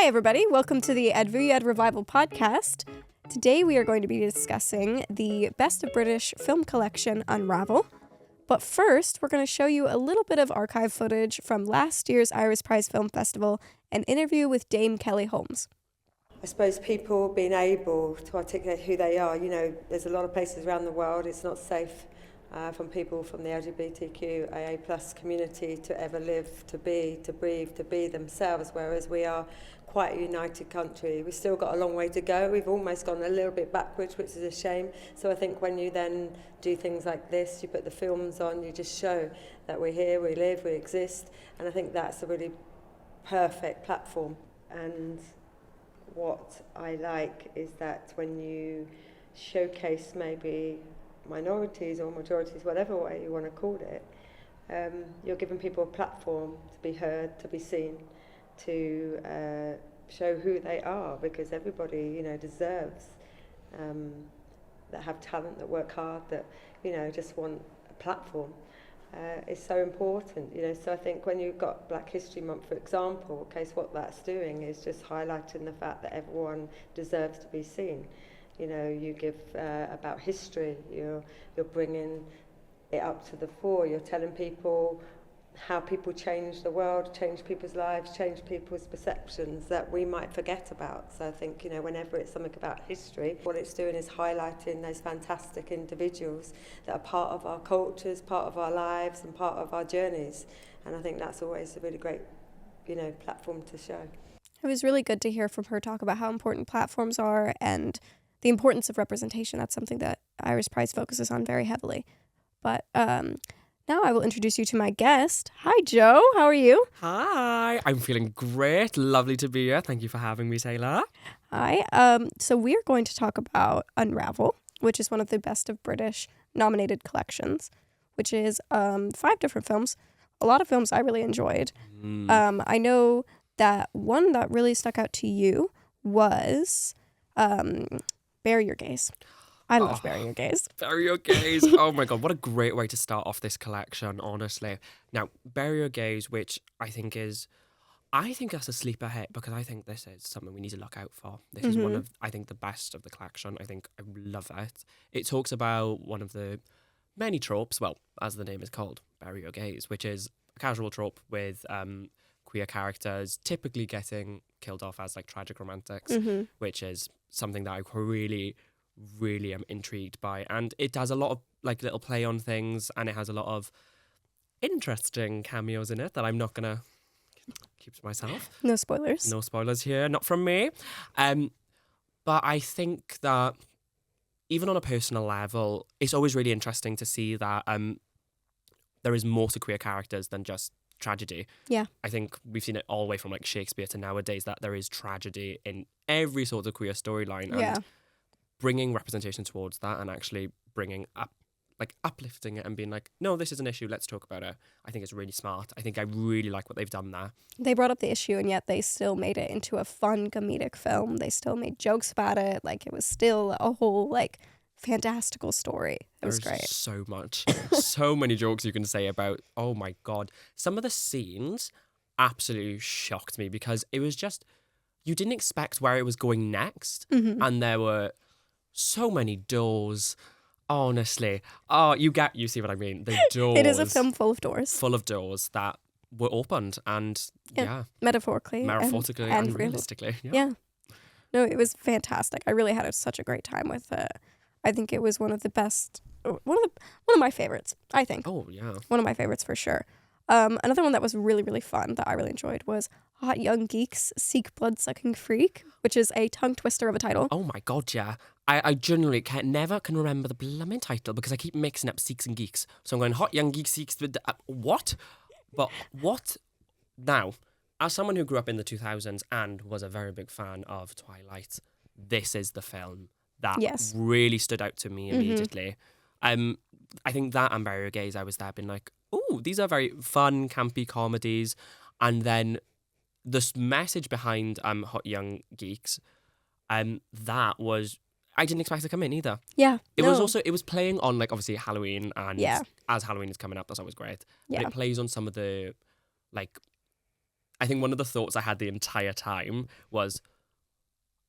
Hi, everybody. Welcome to the Advuyad Revival podcast. Today we are going to be discussing the Best of British Film Collection, Unravel. But first, we're going to show you a little bit of archive footage from last year's Iris Prize Film Festival, an interview with Dame Kelly Holmes. I suppose people being able to articulate who they are, there's a lot of places around the world it's not safe from people from the LGBTQIA plus community to ever live, to be, to breathe, to be themselves, whereas we are quite a united country. We've still got a long way to go. We've almost gone a little bit backwards, which is a shame. So I think when you then do things like this, you put the films on, you just show that we're here, we live, we exist, and I think that's a really perfect platform. And what I like is that when you showcase maybe minorities or majorities, whatever way you want to call it, you're giving people a platform to be heard, to be seen, to show who they are, because everybody, deserves that have talent, that work hard, that, just want a platform. Is so important, so I think when you've got Black History Month, for example, what that's doing is just highlighting the fact that everyone deserves to be seen. You give about history, you're bringing it up to the fore, you're telling people how people change the world, change people's lives, change people's perceptions that we might forget about. So I think, whenever it's something about history, what it's doing is highlighting those fantastic individuals that are part of our cultures, part of our lives, and part of our journeys. And I think that's always a really great, platform to show. It was really good to hear from her talk about how important platforms are and the importance of representation. That's something that Iris Prize focuses on very heavily. But now I will introduce you to my guest. Hi, Joe. How are you? Hi. I'm feeling great. Lovely to be here. Thank you for having me, Taylor. Hi. So we're going to talk about Unravel, which is one of the Best of British nominated collections, which is 5 different films. A lot of films I really enjoyed. I know that one that really stuck out to you was Bury Your Gaze. I love Bury Your Gaze. Bury Your Gaze. Oh my God, what a great way to start off this collection, honestly. Now, Bury Your Gaze, which I think that's a sleeper hit, because I think this is something we need to look out for. This is one of, I think, the best of the collection. I think I love it. It talks about one of the many tropes, well, as the name is called, Bury Your Gaze, which is a casual trope with queer characters typically getting killed off as like tragic romantics, which is something that I really am intrigued by. And it does a lot of like little play on things, and it has a lot of interesting cameos in it that I'm not gonna keep to myself. No spoilers. No spoilers here, not from me. But I think that even on a personal level, it's always really interesting to see that there is more to queer characters than just tragedy. Yeah. I think we've seen it all the way from like Shakespeare to nowadays, that there is tragedy in every sort of queer storyline. And bringing representation towards that, and actually bringing up, like uplifting it and being like, no, this is an issue, let's talk about it. I think it's really smart. I think I really like what they've done there. They brought up the issue, and yet they still made it into a fun comedic film. They still made jokes about it. Like, it was still a whole like fantastical story. It was great. So much. So many jokes you can say about, oh my God. Some of the scenes absolutely shocked me, because it was just, you didn't expect where it was going next. And there were so many doors, honestly. Oh, you see what I mean? The doors. It is a film full of doors. Full of doors that were opened, and metaphorically and realistically. Yeah. No, it was fantastic. I really had such a great time with it. I think it was one of the best, one of my favorites, I think. Oh, yeah. One of my favorites for sure. Another one that was really, really fun that I really enjoyed was Hot Young Geeks Seek Blood-Sucking Freak, which is a tongue twister of a title. Oh my God, yeah. I generally never can remember the blooming title, because I keep mixing up Seeks and Geeks. So I'm going Hot Young Geeks Seeks with what? But what? Now, as someone who grew up in the 2000s and was a very big fan of Twilight, this is the film that really stood out to me immediately. I think that and Bury Your Gaze, I was there being like, oh, these are very fun, campy comedies. And then this message behind Hot Young Geeks, that was, I didn't expect to come in either. Yeah. It was playing on, like, obviously Halloween, and as Halloween is coming up, that's always great. Yeah. But it plays on some of the, like, I think one of the thoughts I had the entire time was,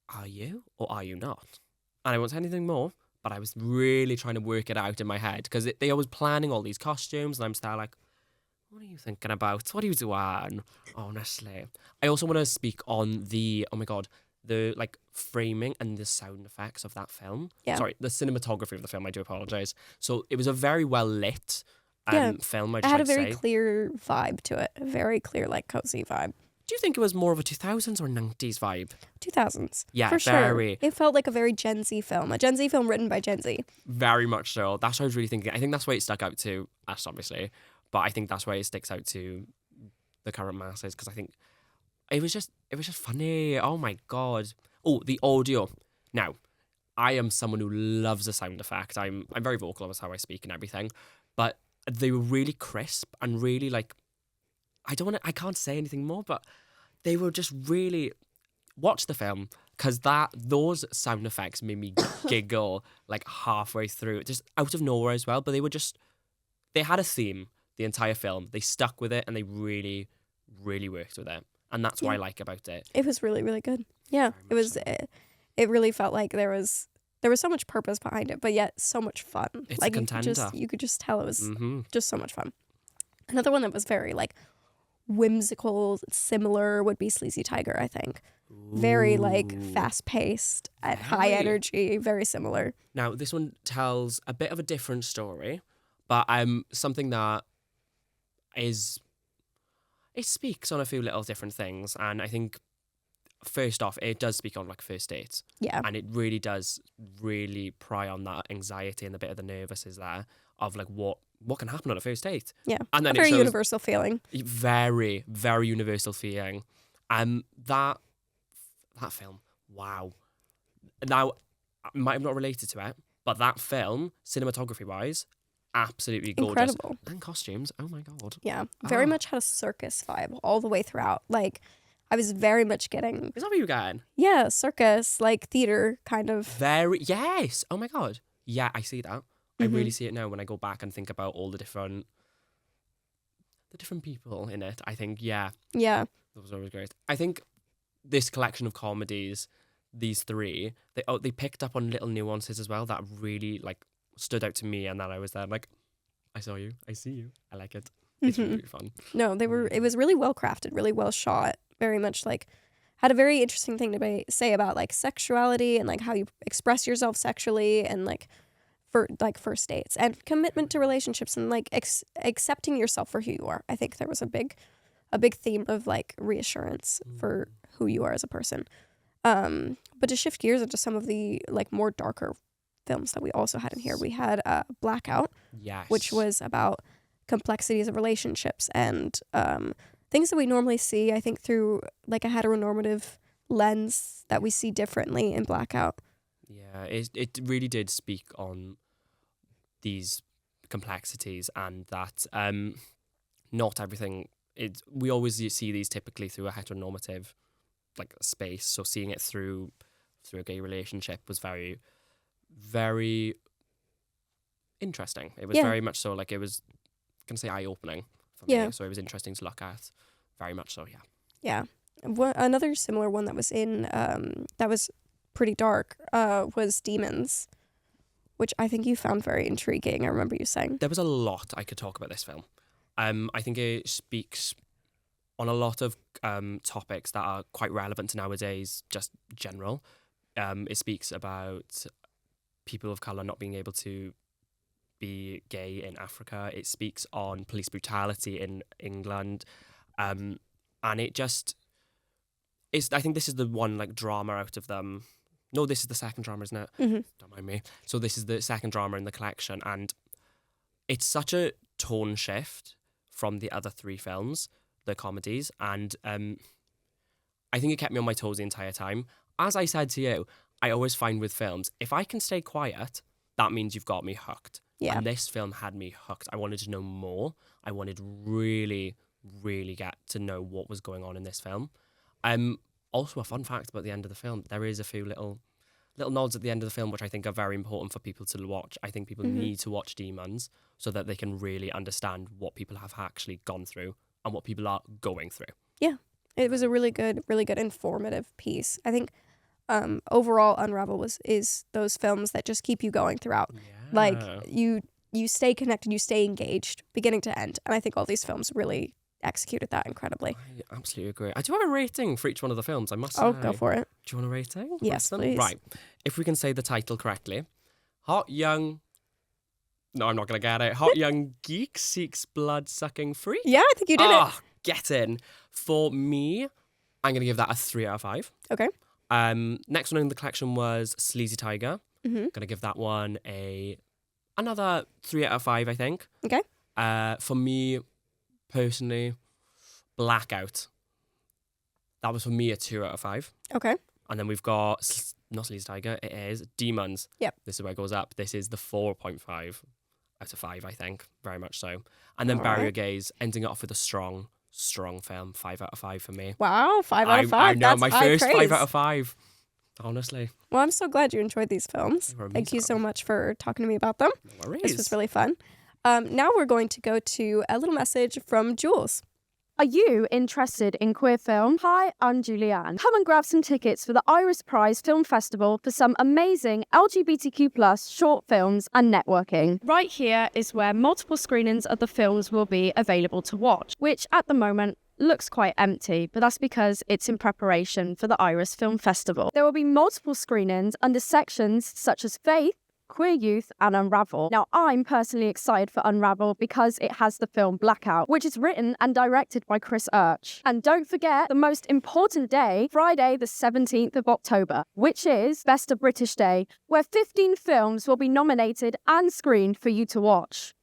are you or are you not? And I won't say anything more, but I was really trying to work it out in my head because they was planning all these costumes and I'm still like, what are you thinking about? What are you doing? Honestly. I also want to speak on the, oh my God, the like framing and the sound effects of that film. Yeah. Sorry, the cinematography of the film, I do apologise. So it was a very well lit film, It had a very say. clear vibe to it. A very clear, like, cozy vibe. Do you think it was more of a 2000s or 90s vibe? 2000s. Yeah, for very. sure. It felt like a very Gen Z film. A Gen Z film written by Gen Z. Very much so. That's what I was really thinking. I think that's why it stuck out to us, obviously. But I think that's why it sticks out to the current masses because I think it was just funny. Oh my God. Oh, the audio. Now, I am someone who loves a sound effect. I'm very vocal as how I speak and everything. But they were really crisp and really like I can't say anything more, but they were just really watch the film because those sound effects made me giggle like halfway through, just out of nowhere as well. But they had a theme the entire film. They stuck with it and they really, really worked with it, and that's what I like about it. It was really, really good. Yeah, it was. So. It really felt like there was so much purpose behind it, but yet so much fun. It's like a contender. You could just tell it was Mm-hmm. just so much fun. Another one that was very like whimsical, similar would be Sleazy Tiger. I think very like fast paced at high energy, very similar. Now this one tells a bit of a different story, but something that it speaks on a few little different things, and I think first off it does speak on like first dates. Yeah, And it really does pry on that anxiety and a bit of the nervous is there of like what can happen on a first date. yeah, And then a very it shows universal feeling. very, very universal feeling. That film, wow. Now, I might have not related to it, but that film, cinematography wise, absolutely gorgeous. Incredible. And costumes, oh my God. Yeah, very much had a circus vibe all the way throughout. Like, I was very much getting, Is that what you were getting? yeah, circus, like theater kind of. Yes. Oh my God. Yeah, I see that. I really see it now when I go back and think about all the different people in it. I think, yeah, Yeah, that was always great. I think this collection of comedies, these three, they picked up on little nuances as well that really like stood out to me, and that I was there like, I saw you, I see you, I like it. It's really fun. no, it was really well crafted, really well shot, very much like had a very interesting thing to say about like sexuality and like how you express yourself sexually and like for like first dates and commitment to relationships and like accepting yourself for who you are. I think there was a big theme of like reassurance for who you are as a person. But to shift gears into some of the like more darker films that we also had in here, we had Blackout, Yes. which was about complexities of relationships and things that we normally see, I think, through like a heteronormative lens that we see differently in Blackout. Yeah, it really did speak on these complexities and that not everything. We always see these typically through a heteronormative like space. So seeing it through a gay relationship was very, very interesting. It was very much so like it was gonna say eye opening for me. So it was interesting to look at. Very much so, yeah. Yeah. Another similar one that was in that was pretty dark was Demons, which I think you found very intriguing. I remember you saying. There was a lot I could talk about this film. I think it speaks on a lot of topics that are quite relevant to nowadays, just general. It speaks about people of colour not being able to be gay in Africa. It speaks on police brutality in England. And it just is. I think this is the one like drama out of them. No, this is the second drama, isn't it? Mm-hmm. Don't mind me. So this is the second drama in the collection, and it's such a tone shift from the other three films, the comedies, and I think it kept me on my toes the entire time. As I said to you, I always find with films, if I can stay quiet, that means you've got me hooked. Yeah. And this film had me hooked. I wanted to know more. I wanted really, really get to know what was going on in this film. Also, a fun fact about the end of the film, there is a few little nods at the end of the film which I think are very important for people to watch. I think people need to watch Demons so that they can really understand what people have actually gone through and what people are going through. Yeah. It was a really good informative piece. I think overall Unravel is those films that just keep you going throughout. Yeah. Like you stay connected, you stay engaged, beginning to end. And I think all these films really executed that incredibly. I absolutely agree. I do have a rating for each one of the films, I must say. Oh, go for it. Do you want a rating? Yes, please. Right. If we can say the title correctly. Hot Young... No, I'm not going to get it. Hot Young Geek Seeks Blood-Sucking Freak. Yeah, I think you did it. Get in. For me, I'm going to give that a 3 out of 5. Okay. Next one in the collection was Sleazy Tiger. Mm-hmm. Going to give that one another 3 out of 5, I think. Okay. For me, personally, Blackout. That was for me a 2 out of 5. Okay. And then we've got, not Sleazy Tiger, it is Demons. Yep. This is where it goes up. This is the 4.5 out of 5, I think. Very much so. And then All Barrier right. Gaze, ending it off with a strong film. 5 out of 5 for me. Wow, 5 out of 5. I know, That's my high first praise. 5 out of 5. Honestly. Well, I'm so glad you enjoyed these films. They were Thank you so amazing. much for talking to me about them. No worries. This was really fun. Now we're going to go to a little message from Jules. Are you interested in queer film? Hi, I'm Julianne. Come and grab some tickets for the Iris Prize Film Festival for some amazing LGBTQ+ short films and networking. Right here is where multiple screenings of the films will be available to watch, which at the moment looks quite empty, but that's because it's in preparation for the Iris Film Festival. There will be multiple screenings under sections such as faith, queer youth, and Unravel. Now, I'm personally excited for Unravel because it has the film Blackout, which is written and directed by Chris Urch. And don't forget the most important day, Friday the 17th of October, which is Best of British Day, where 15 films will be nominated and screened for you to watch.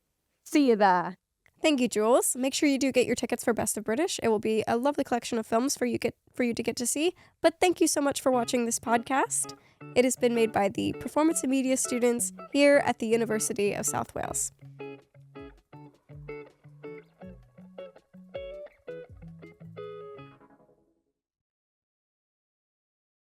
See you there. Thank you, Jules. Make sure you do get your tickets for Best of British. It will be a lovely collection of films for you to get to see. But thank you so much for watching this podcast. It has been made by the Performance and Media students here at the University of South Wales.